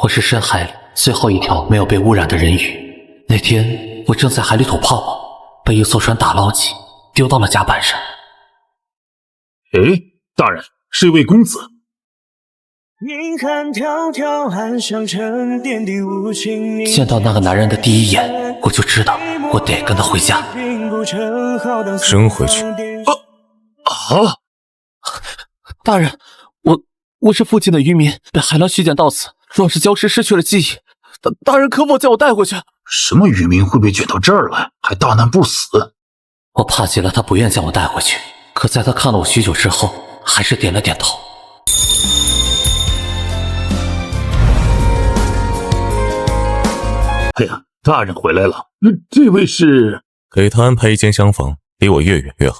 我是深海里最后一条没有被污染的人鱼。那天我正在海里吐泡泡，被一艘船打捞起，丢到了甲板上。哎，大人，是一位公子。见到那个男人的第一眼，我就知道我得跟他回家。扔回去。大人，我是附近的渔民，被海浪续捡到此，若是礁石失去了记忆，大人可否将我带回去？什么渔民会被卷到这儿来，还大难不死？我怕极了他不愿将我带回去，可在他看了我许久之后，还是点了点头。哎呀，大人回来了，这位是……给他安排一间厢房，离我越远越好。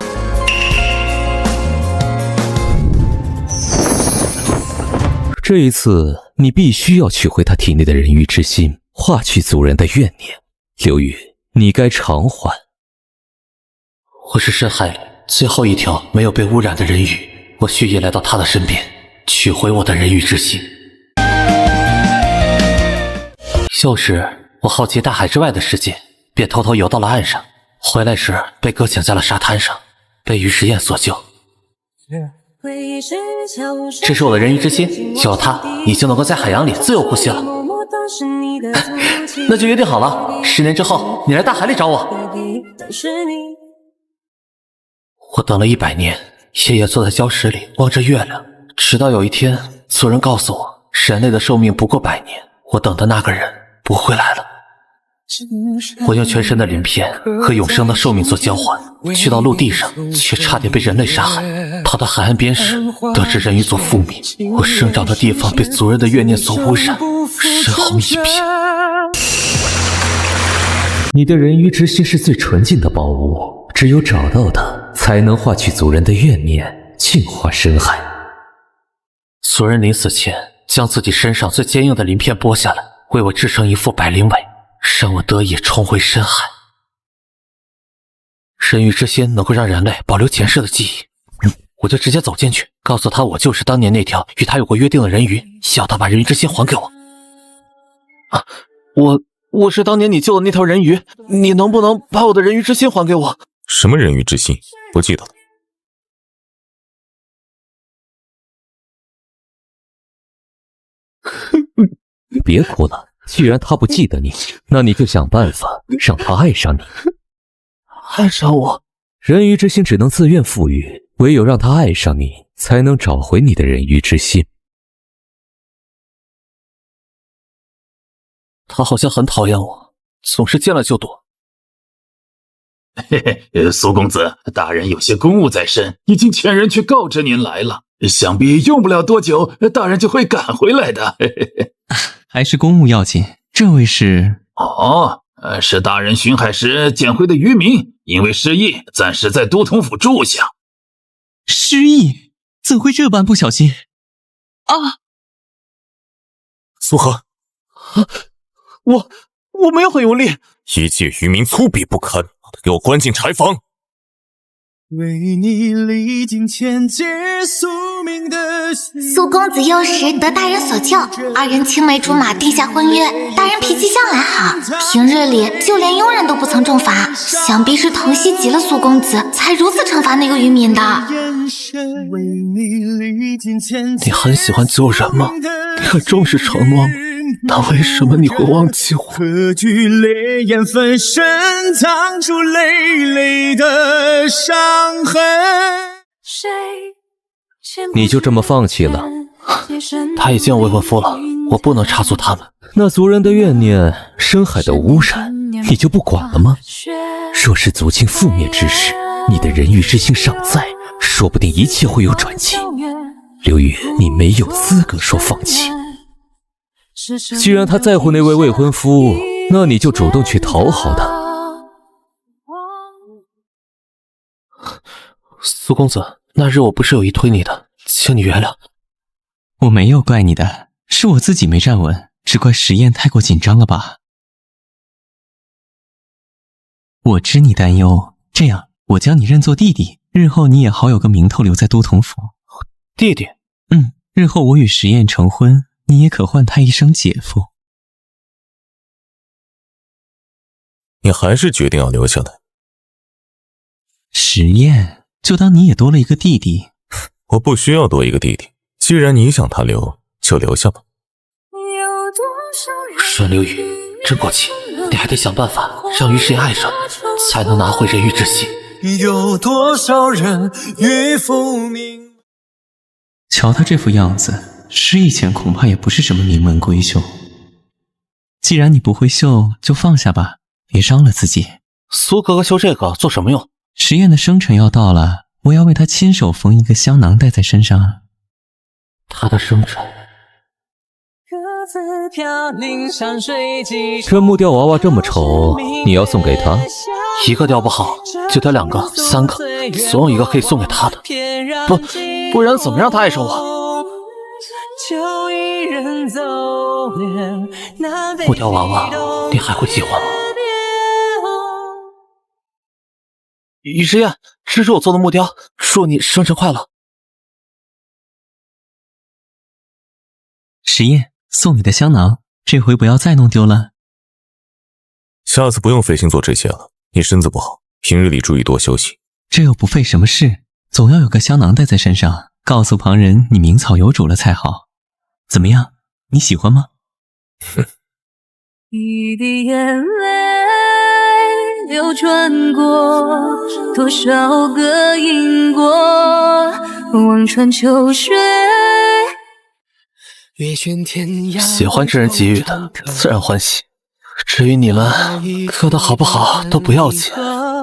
这一次，你必须要取回他体内的人鱼之心，化去族人的怨念。刘宇，你该偿还。我是深海里最后一条没有被污染的人鱼，我蓄意来到他的身边，取回我的人鱼之心。幼时，我好奇大海之外的世界，便偷偷游到了岸上。回来时被搁浅在了沙滩上，被于实验所救。这是我的人鱼之心，有了它，你就能够在海洋里自由呼吸了。那就约定好了，10年之后你来大海里找我。我等了100年，夜夜坐在礁石里望着月亮，直到有一天，族人告诉我，人类的寿命不过100年，我等的那个人不会来了。我用全身的鳞片和永生的寿命做交换，去到陆地上，却差点被人类杀害。跑到海岸边时，得知人鱼族覆灭，我生长的地方被族人的怨念所污染，身后一片。你的人鱼之心是最纯净的宝物，只有找到它，才能化去族人的怨念，净化深海。族人临死前，将自己身上最坚硬的鳞片剥下来，为我制成一副百灵尾，让我得以重回深海。人鱼之心能够让人类保留前世的记忆，我就直接走进去，告诉他我就是当年那条与他有过约定的人鱼，要他把人鱼之心还给我。我是当年你救的那条人鱼，你能不能把我的人鱼之心还给我？什么人鱼之心？不记得了。别哭了，既然他不记得你，那你就想办法让他爱上你。爱上我？人鱼之心只能自愿赋予，唯有让他爱上你，才能找回你的人鱼之心。他好像很讨厌我，总是见了就躲。嘿嘿，苏公子，大人有些公务在身，已经遣人去告知您来了，想必用不了多久，大人就会赶回来的。嘿嘿嘿，还是公务要紧。这位是？是大人巡海时捡回的渔民，因为失忆，暂时在都统府住下。失忆？怎会这般不小心？苏荷，我没有很用力。一介渔民粗鄙不堪，给我关进柴房。为你历尽千劫宿命的苏公子幼时得大人所救，2人青梅竹马定下婚约。大人脾气向来好，平日里就连佣人都不曾重罚，想必是疼惜极了苏公子，才如此惩罚那个渔民的。你很喜欢救人吗？你很重视承诺吗？那为什么你会忘记我？何惧烈焰焚身，藏住累累的伤痕。你就这么放弃了？他已经有未婚夫了，我不能插足他们。那族人的怨念，深海的污染，你就不管了吗？若是族亲覆灭之时，你的人鱼之心尚在，说不定一切会有转机。刘宇，你没有资格说放弃。既然他在乎那位未婚夫，那你就主动去讨好他。苏公子，那日我不是有意推你的，请你原谅。我没有怪你的，是我自己没站稳，只怪实验太过紧张了吧。我知你担忧，这样我将你认作弟弟，日后你也好有个名头留在都统府。弟弟？日后我与实验成婚，你也可唤他一声姐夫。你还是决定要留下来？实验，就当你也多了一个弟弟。我不需要多一个弟弟，既然你想他留，就留下吧。阮流雨，真过气，你还得想办法让于世言爱上你，才能拿回人鱼之心。有多少人与复明？瞧他这副样子，失忆前恐怕也不是什么名门闺秀。既然你不会绣，就放下吧，别伤了自己。苏格格绣这个做什么用？实验的生辰要到了，我要为他亲手缝一个香囊戴在身上。他的生辰。这木雕娃娃这么丑，你要送给他？一个雕不好，就雕2个、3个，总有一个可以送给他的。不然怎么让他爱上我？木雕娃娃，你还会喜欢吗？于之燕，这是我做的木雕，祝你生辰快乐。实验，送你的香囊，这回不要再弄丢了。下次不用费心做这些了，你身子不好，平日里注意多休息。这又不费什么事，总要有个香囊带在身上，告诉旁人你名草有主了才好。怎么样，你喜欢吗？哼。一滴眼泪流转过，多少个因果，望穿秋水。喜欢这人给予的，自然欢喜。至于你们磕的好不好都不要紧，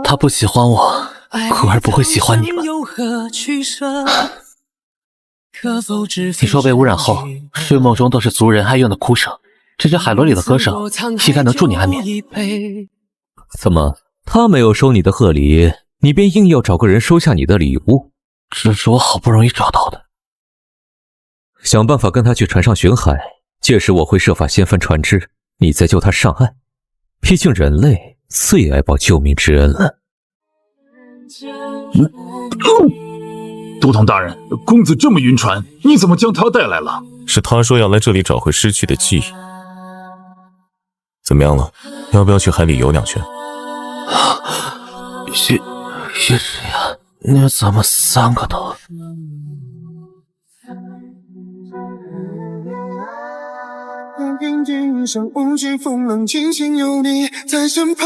他不喜欢我，故而不会喜欢你们。你说被污染后，睡梦中都是族人哀怨的哭声，这些海螺里的歌声应该能助你安眠。怎么，他没有收你的贺礼，你便硬要找个人收下你的礼物？这是我好不容易找到的。想办法跟他去船上巡海，届时我会设法掀翻船只，你再救他上岸。毕竟人类最爱报救命之恩了。都统大人，公子这么晕船，你怎么将他带来了？是他说要来这里找回失去的记忆。怎么样了？要不要去海里游2圈？于是呀，你怎么3个都……平地上无际风浪，庆幸有你在身旁，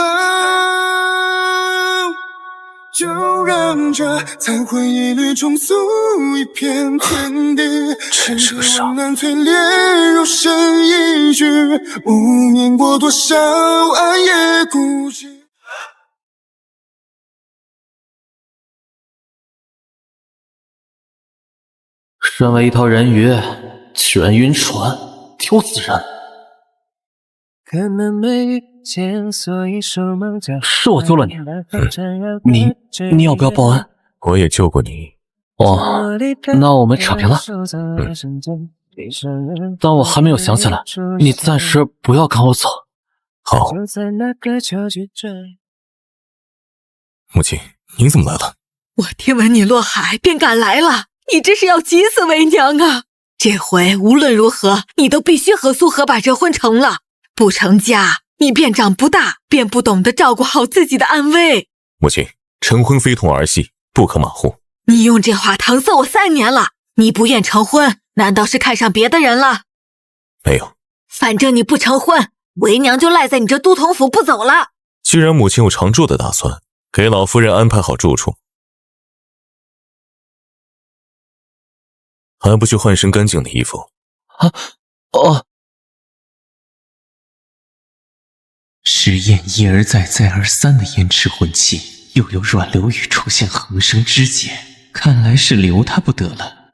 就让这残灰一缕重塑一片天地。真是个傻。难淬炼如生一句，无念过多少暗夜孤寂。身为一条人鱼，居然晕船，丢死人！是我救了你，你要不要报恩？我也救过你。哦，那我们扯平了。但我还没有想起来，你暂时不要赶我走。好。母亲，您怎么来了？我听闻你落海，便赶来了。你这是要急死为娘啊！这回无论如何，你都必须和苏荷把这婚成了。不成家，你便长不大，便不懂得照顾好自己的安危。母亲，成婚非同儿戏，不可马虎。你用这话搪塞我3年了，你不愿成婚，难道是看上别的人了？没有。反正你不成婚，为娘就赖在你这都统府不走了。既然母亲有常住的打算，给老夫人安排好住处。还不去换身干净的衣服？实验一而再再而三的延迟婚期，又有阮流雨出现横生枝节，看来是留他不得了。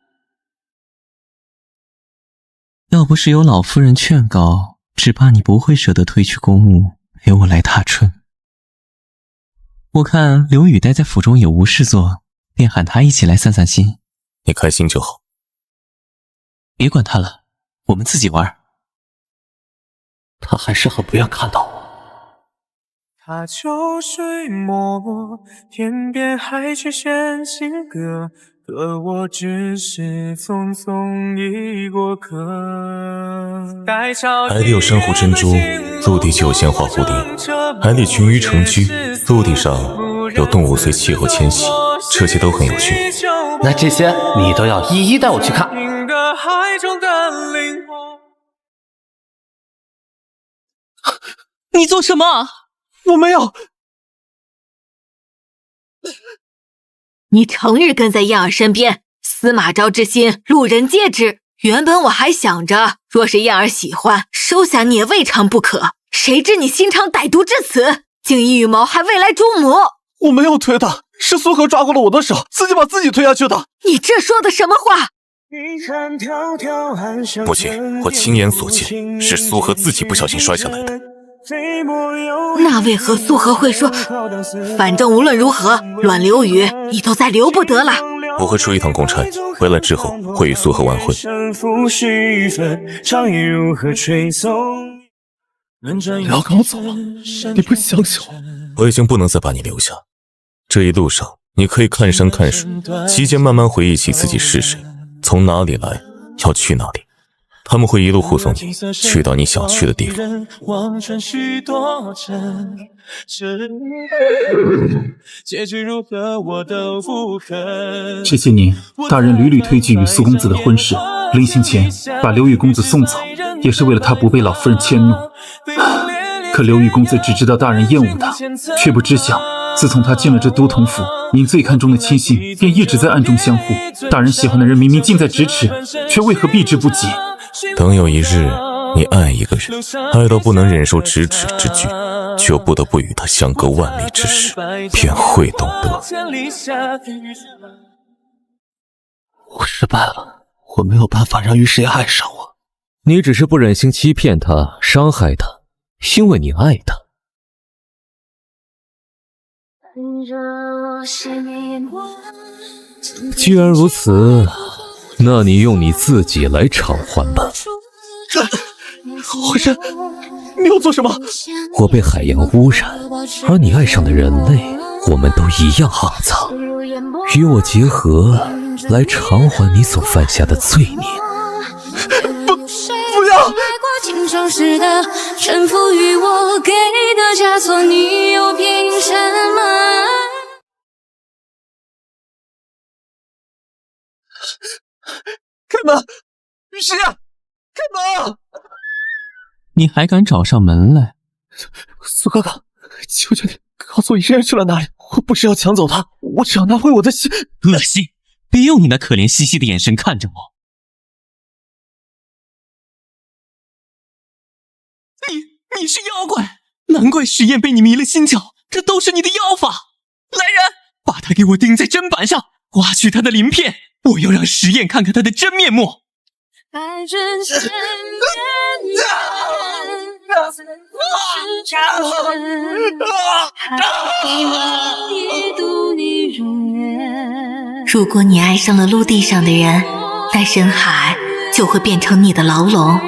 要不是有老夫人劝告，只怕你不会舍得退去公务陪我来踏春。我看流雨待在府中也无事做，便喊他一起来散散心。你开心就好。别管他了，我们自己玩。他还是很不愿看到我。把酒水默默，天边海却弦情歌，可我只是匆匆一过客。海底有珊瑚珍珠，陆地就有鲜花蝴蝶；海底群鱼成居，陆地上有动物随气候迁徙，这些都很有趣。那这些你都要一一带我去看。你做什么？我没有。你成日跟在燕儿身边，司马昭之心，路人皆知。原本我还想着，若是燕儿喜欢，收下你也未尝不可。谁知你心肠歹毒至此，竟以羽毛害未来主母。我没有推他，是苏荷抓过了我的手，自己把自己推下去的。你这说的什么话？不行，我亲眼所见，是苏荷自己不小心摔下来的。那为何苏荷会说？反正无论如何，阮流雨你都再留不得了。我会出一趟公差，回来之后会与苏荷完婚。你要跟我走了？你不相信我？我已经不能再把你留下。这一路上，你可以看山看水，期间慢慢回忆起自己是谁，从哪里来，要去哪里。他们会一路护送你，去到你想去的地方。这些年，大人屡屡推举与苏公子的婚事，临行前把刘宇公子送走，也是为了他不被老夫人迁怒。可刘宇公子只知道大人厌恶他，却不知晓，自从他进了这都统府，您最看重的亲信便一直在暗中相护。大人喜欢的人明明近在咫尺，却为何避之不及？等有一日，你爱一个人，爱到不能忍受咫尺之距，就不得不与他相隔万里之时，便会懂得。我失败了，我没有办法让于师爷爱上我。你只是不忍心欺骗他，伤害他，因为你爱他。既然如此，那你用你自己来偿还吧。火神，你要做什么？我被海洋污染，而你爱上的人类，我们都一样肮脏。与我结合，来偿还你所犯下的罪孽。不要！青春时的臣服于我给的枷锁，你又凭什么？开门！于师爷，开门！你还敢找上门来？苏哥哥，求求你告诉我于师爷去了哪里！我不是要抢走他，我只要拿回我的心。恶心！别用你那可怜兮兮的眼神看着我。你是妖怪，难怪石燕被你迷了心窍，这都是你的妖法。来人，把他给我钉在砧板上，刮去他的鳞片，我要让石燕看看他的真面目。如果你爱上了陆地上的人，那深海就会变成你的牢笼。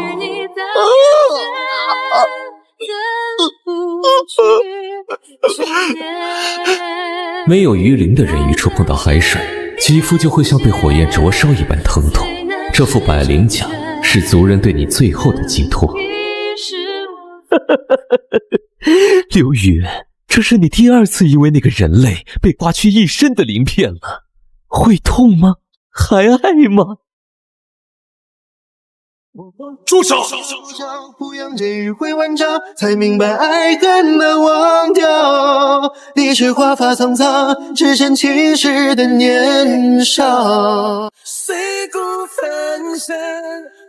没有鱼鳞的人一触碰到海水，肌肤就会像被火焰灼烧一般疼痛。这副百灵甲是族人对你最后的寄托。刘宇，这是你第二次因为那个人类被刮去一身的鳞片了，会痛吗？还爱吗？住手！不养这迂回万丈，才明白爱很难忘掉。你是华发苍苍，只剩青史的年少。碎骨分身，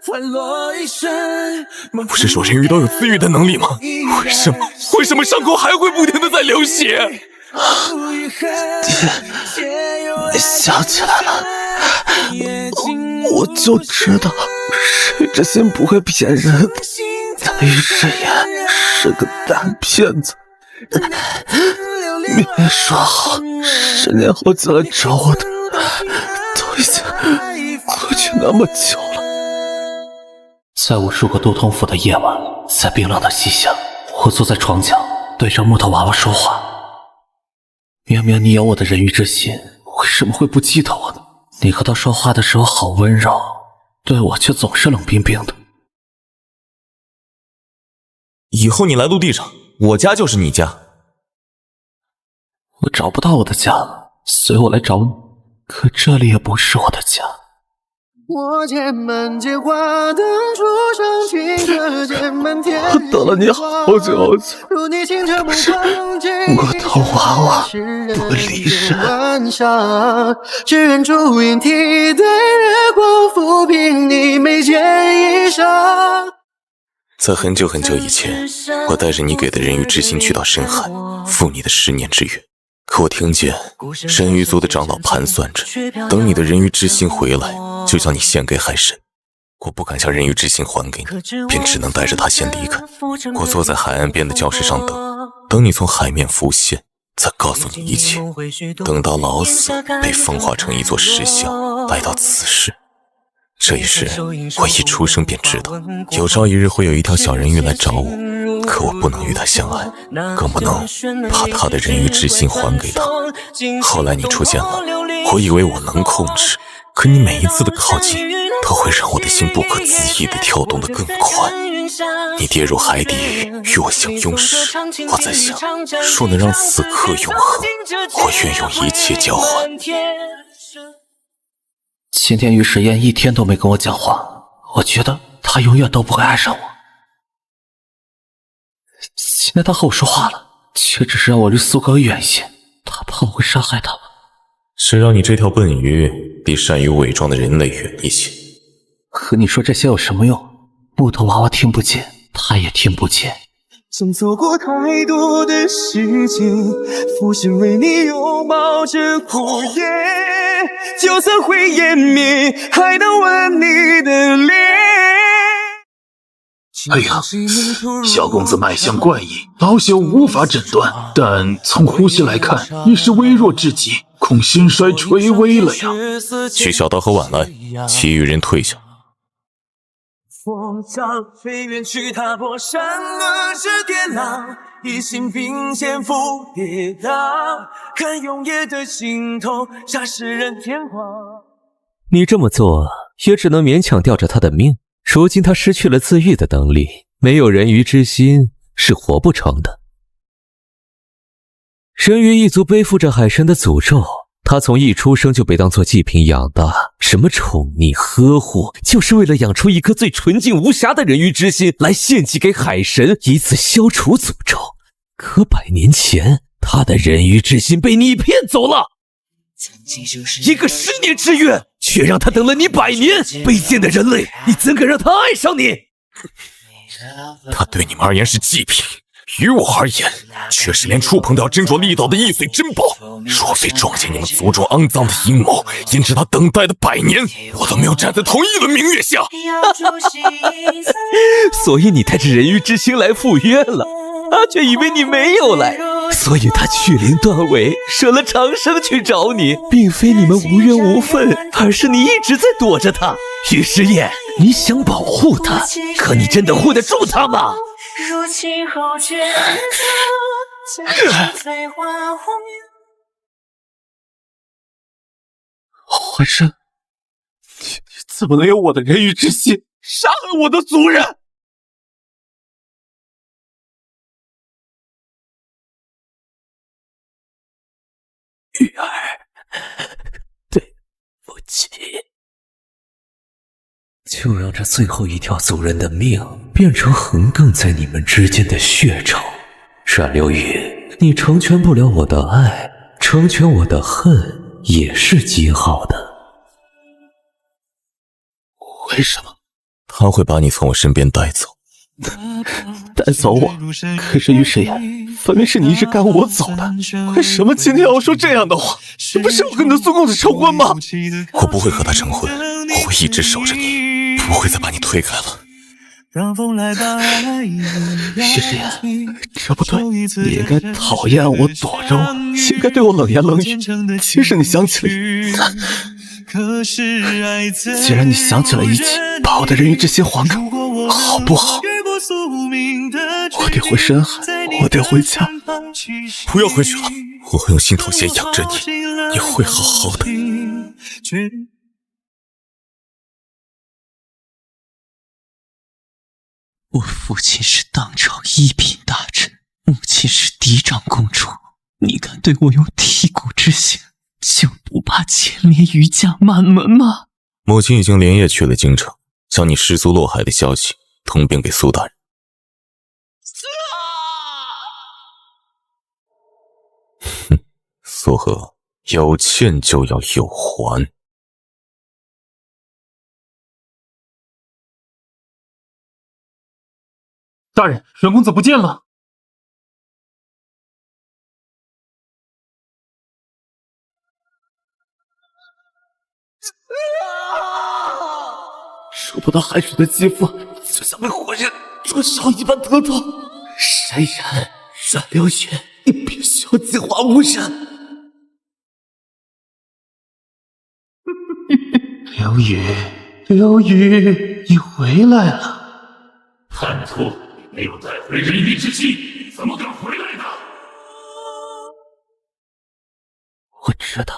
换落一身。不是说人鱼都有自愈的能力吗？为什么伤口还会不停的在流血？爹，想起来了，我就知道水之心不会骗人，于师爷是个大骗子。明明说好10年后就来找我的，都已经过去那么久了。在无数个都统府的夜晚，在冰冷的西夏，我坐在床角，对着木头娃娃说话。明明你有我的人鱼之心，为什么会不记得我呢？你和他说话的时候好温柔，对我却总是冷冰冰的。以后你来陆地上，我家就是你家。我找不到我的家了，所以我来找你，可这里也不是我的家。我见满街花灯初上，情歌见满天。我等了你好久好久，木头娃娃不离身。只愿烛影替代月光，抚平你眉间衣裳。在很久很久以前，我带着你给的人鱼之心去到深海，赴你的10年之约。可我听见人鱼族的长老盘算着，等你的人鱼之心回来，就将你献给海神。我不敢将人鱼之心还给你，便只能带着他先离开。我坐在海岸边的礁石上等你从海面浮现，再告诉你一切。等到老死，被风化成一座石像，来到此世。这一世，我一出生便知道，有朝一日会有一条小人鱼来找我，可我不能与他相爱，更不能把他的人鱼之心还给他。后来你出现了，我以为我能控制，可你每一次的靠近，都会让我的心不可思议地跳动得更快。你跌入海底，与我相拥时，我在想，若能让此刻永恒，我愿用一切交换。今天于实验一天都没跟我讲话，我觉得他永远都不会爱上我。现在他和我说话了，却只是让我离苏格远一些，他怕我会伤害他吧？是让你这条笨鱼离善于伪装的人类远一些。和你说这些有什么用？木头娃娃听不见，他也听不见。曾走过太多的时间，浮生为你拥抱着枯叶，就算会湮灭，还能吻你的脸。哎呀，小公子脉象怪异，老朽无法诊断，但从呼吸来看，已是微弱至极，恐心衰垂危了呀。取小刀和碗来，其余人退下。风向飞远去，踏破山河之巅浪，一心并肩赴跌宕，看永夜的尽头，杀世人天荒。你这么做，也只能勉强吊着他的命。如今他失去了自愈的能力，没有人鱼之心是活不成的。人鱼一族背负着海神的诅咒，他从一出生就被当作祭品养大，什么宠溺呵护，就是为了养出一颗最纯净无瑕的人鱼之心来献祭给海神，以此消除诅咒。可100年前，他的人鱼之心被你骗走了，一个10年之约，却让他等了你100年。卑贱的人类，你怎敢让他爱上你？他对你们而言是祭品，于我而言，却是连触碰都要斟酌力道的易碎珍宝。若非撞见你们族中肮脏的阴谋，引致他等待的100年，我都没有站在同一轮明月下。所以你带着人鱼之心来赴约了，他却以为你没有来，所以他去灵断尾，舍了长生去找你，并非你们无缘无分，而是你一直在躲着他。于师爷，你想保护他，可你真的护得住他吗？入侵后抉择，飞花红颜。怀生，你怎么能有我的人鱼之心，杀了我的族人？玉儿，对不起。就让这最后一条族人的命变成横亘在你们之间的血仇。冉流雨，你成全不了我的爱，成全我的恨也是极好的。为什么？他会把你从我身边带走。带走我？可是于世言，分明是你一直赶我走的，为什么今天要说这样的话？这不是要和你的孙公子成婚吗？我不会和他成婚，我会一直守着你，不会再把你推开了。于世言，这不对，你应该讨厌我，躲着我，应该对我冷言冷语。其实你想起了，既然你想起了一切，把我的人鱼之心还给我，好不好？我得回深海，我得回家。不要回去了，我会用心头血养着你，你会好好的。我父亲是当朝一品大臣，母亲是嫡长公主，你敢对我有剔骨之嫌，就不怕牵连于家满门吗？母亲已经连夜去了京城，将你失足落海的消息通禀给苏大人。哼，苏和，有欠就要有还。大人，阮公子不见了。触不到海水的肌肤，就像被火焰灼烧一般疼痛。沈然，阮流云，你必须要净化巫山。刘宇，刘宇，你回来了！叛徒，没有带回人鱼之心，怎么敢回来呢？我知道，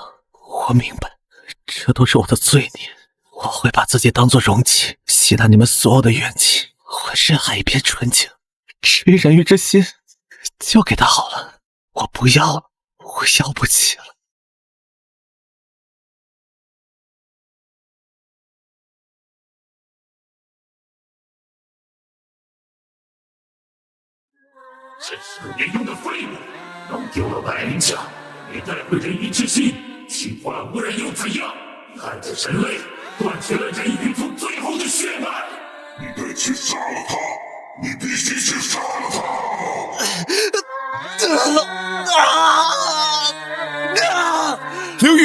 我明白，这都是我的罪孽。我会把自己当作容器，吸纳你们所有的怨气，还深海一片纯情。至于人鱼之心，就给他好了，我不要了，我要不起了。这是年用的废物，弄丢了百灵甲，没带回人鱼之心，净化污染又怎样？害得人类断绝了人鱼族最后的血脉。你得去杀了他，你必须去杀了他！刘宇，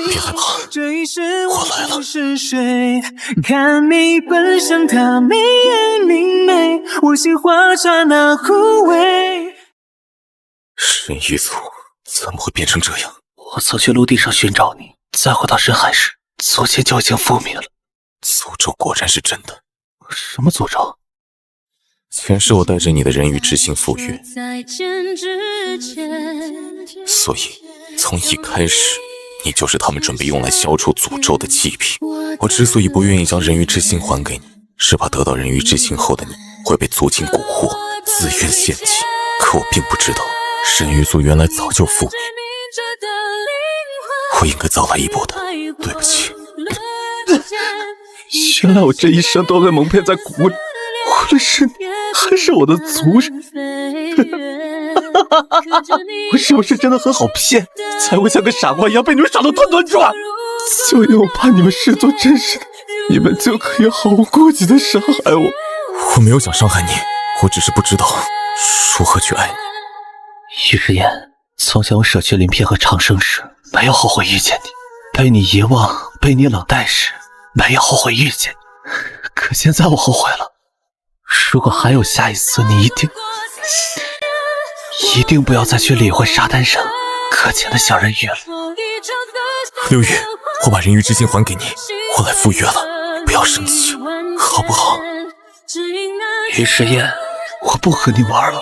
别害怕，我来了。看蜜本身它美而明媚，我心花刹那枯萎。人鱼族怎么会变成这样？我曾去陆地上寻找你，再回到深海时，祖先就已经覆灭了。诅咒果然是真的。什么诅咒？前世我带着你的人鱼之心赴约，所以从一开始，你就是他们准备用来消除诅咒的祭品。我之所以不愿意将人鱼之心还给你，是怕得到人鱼之心后的你会被族亲蛊惑，自愿献祭。可我并不知道，人鱼族原来早就覆灭。我应该早来一步的，对不起。原来我这一生都被蒙骗在鼓里，无论是你还是我的族人。我是不是真的很好骗，才会像个傻瓜一样被你们耍得团团转？就因为我把你们视作真实的，你们就可以毫无顾忌的伤害我。我没有想伤害你，我只是不知道如何去爱你。于世言，从前我舍去鳞片和长生时，没有后悔遇见你；被你遗忘、被你冷待时，没有后悔遇见你。可现在我后悔了，如果还有下一次，你一定不要再去理会沙滩上搁浅的小人鱼了。刘宇，我把人鱼之心还给你，我来赴约了，不要生气，好不好？于世言，我不和你玩了。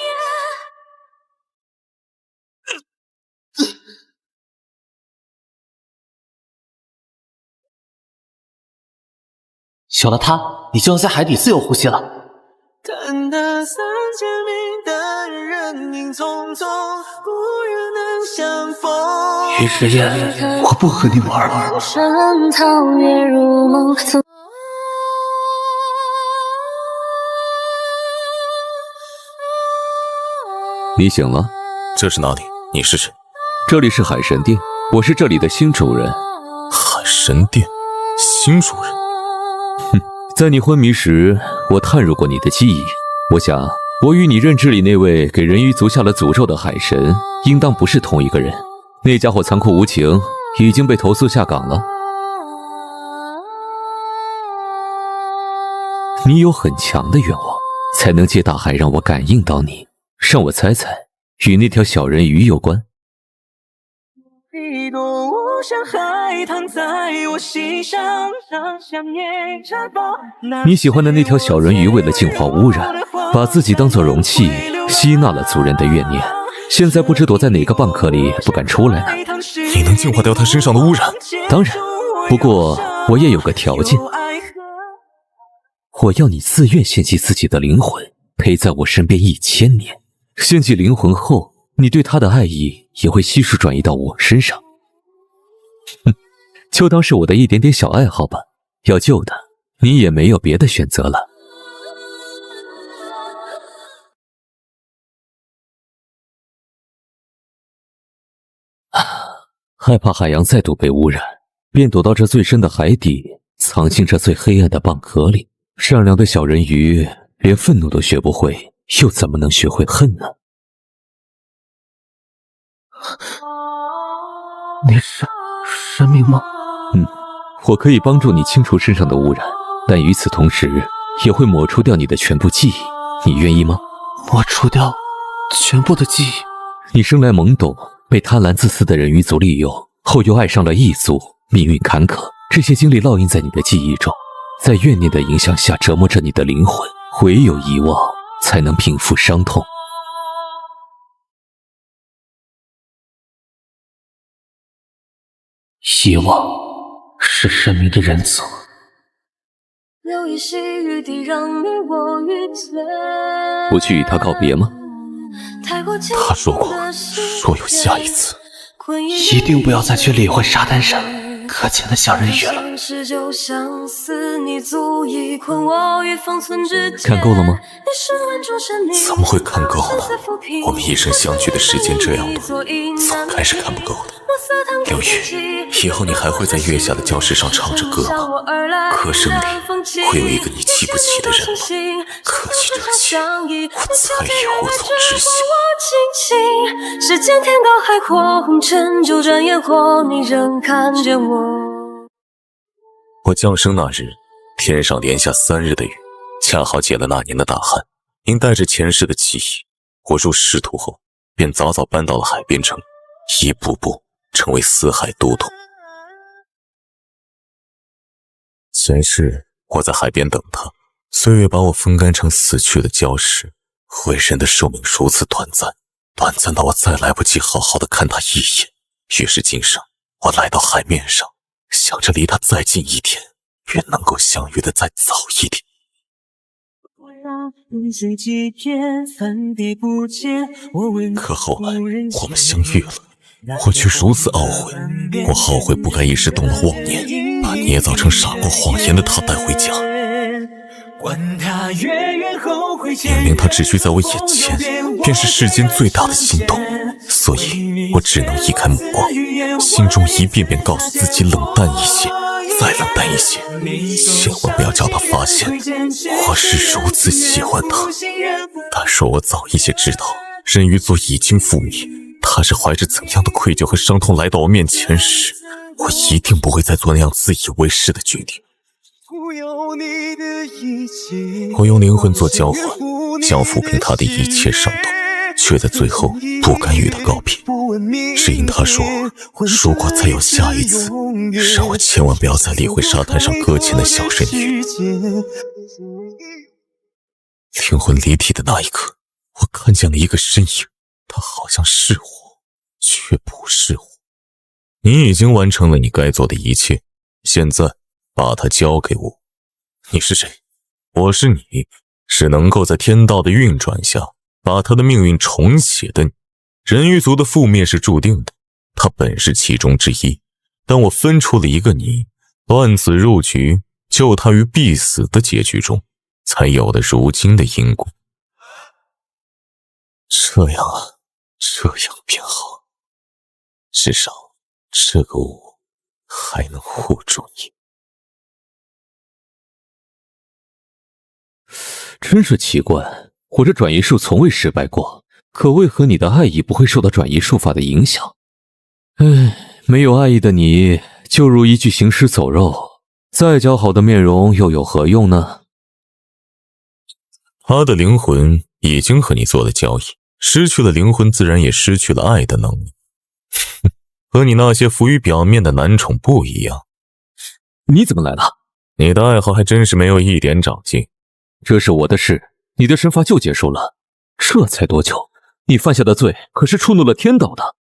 有了它，你就能在海底自由呼吸了。看那三千名的人影匆匆，不愿能相逢。于世言，我不和你玩了。山桃月如梦。你醒了？这是哪里？你是谁？这里是海神殿，我是这里的新主人。海神殿，新主人。在你昏迷时，我探入过你的记忆。我想，我与你认知里那位给人鱼族下了诅咒的海神，应当不是同一个人。那家伙残酷无情，已经被投诉下岗了。你有很强的愿望，才能借大海让我感应到你。让我猜猜，与那条小人鱼有关？一朵无声海棠在我心上，香烟绽放。你喜欢的那条小人鱼为了净化污染，把自己当作容器，吸纳了族人的怨念，现在不知躲在哪个蚌壳里不敢出来呢。你能净化掉他身上的污染？当然，不过我也有个条件，我要你自愿献祭自己的灵魂，陪在我身边1000年。献祭灵魂后，你对他的爱意也会悉数转移到我身上。就当是我的一点点小爱好吧。要救的，你也没有别的选择了。害怕海洋再度被污染，便躲到这最深的海底，藏进这最黑暗的蚌壳里。善良的小人鱼连愤怒都学不会，又怎么能学会恨呢？你是神明吗？我可以帮助你清除身上的污染，但与此同时也会抹除掉你的全部记忆，你愿意吗？抹除掉全部的记忆？你生来懵懂，被贪婪自私的人鱼族利用，后又爱上了异族，命运坎坷，这些经历烙印在你的记忆中，在怨念的影响下折磨着你的灵魂，唯有遗忘才能平复伤痛。遗忘是神明的仁慈。不去与他告别吗？他说过，若有下一次，一定不要再去理会沙滩上可怜的小人鱼了。看够了吗？怎么会看够呢？我们一生相聚的时间这样短，总该是看不够的。刘宇，以后你还会在月下的教室上唱着歌吗？歌声里会有一个你记不起的人吗？可惜这情，我再也无从知晓。时间天高海阔，红尘就转眼过，你仍看见我。我降生那日，天上连下3日的雨，恰好解了那年的大旱。因带着前世的记忆，我入仕途后便早早搬到了海边城，一步步成为四海都统。前世我在海边等他，岁月把我风干成死去的礁石。为人的寿命如此短暂，短暂到我再来不及好好的看他一眼。于是今生我来到海面上，想着离他再近一点，愿能够相遇的再早一点。可后来我们相遇了，我却如此懊悔。我懊悔不该一时动了妄念，把捏造成傻瓜谎言的他带回家。明明他只需在我眼前，便是世间最大的心动，所以我只能移开目光，心中一遍遍告诉自己冷淡一些，再冷淡一些，千万不要叫他发现我是如此喜欢他。但若我早一些知道人鱼座已经覆灭，他是怀着怎样的愧疚和伤痛来到我面前时，我一定不会再做那样自以为是的决定。我用灵魂做交换，想抚平他的一切伤痛，却在最后不敢与他告别，只因他说如果再有下一次，让我千万不要再理会沙滩上搁浅的小人鱼。灵魂离体的那一刻，我看见了一个身影，他好像是我，却不是我。你已经完成了你该做的一切，现在把它交给我。你是谁？我是你，是能够在天道的运转下把他的命运重写的你。人鱼族的覆灭是注定的，他本是其中之一，但我分出了一个你，断子入局，救他于必死的结局中，才有了如今的因果。这样啊，这样便好，至少这个我还能护住你。真是奇怪，我这转移术从未失败过，可为何你的爱意不会受到转移术法的影响？没有爱意的你，就如一具行尸走肉，再姣好的面容又有何用呢？他的灵魂已经和你做了交易，失去了灵魂自然也失去了爱的能力。和你那些浮于表面的男宠不一样。你怎么来了？你的爱好还真是没有一点长进。这是我的事，你的身法就结束了？这才多久？你犯下的罪可是触怒了天道的。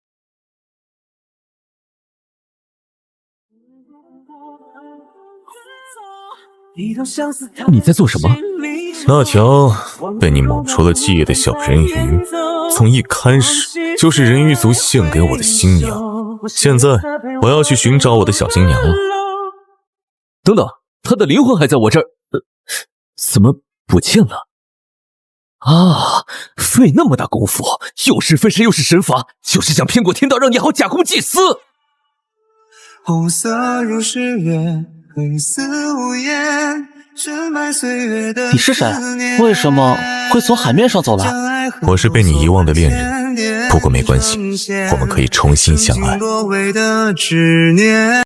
你在做什么？那条被你抹除了记忆的小人鱼，从一开始就是人鱼族献给我的新娘。现在我要去寻找我的小新娘了。等等，她的灵魂还在我这儿，怎么不见了？啊，费那么大功夫，又是分身又是神法，就是想骗过天道，让你好假公济私。红色如誓言，黑丝无言，深埋岁月的你是谁？为什么会从海面上走来？我是被你遗忘的恋人，不过没关系，我们可以重新相爱。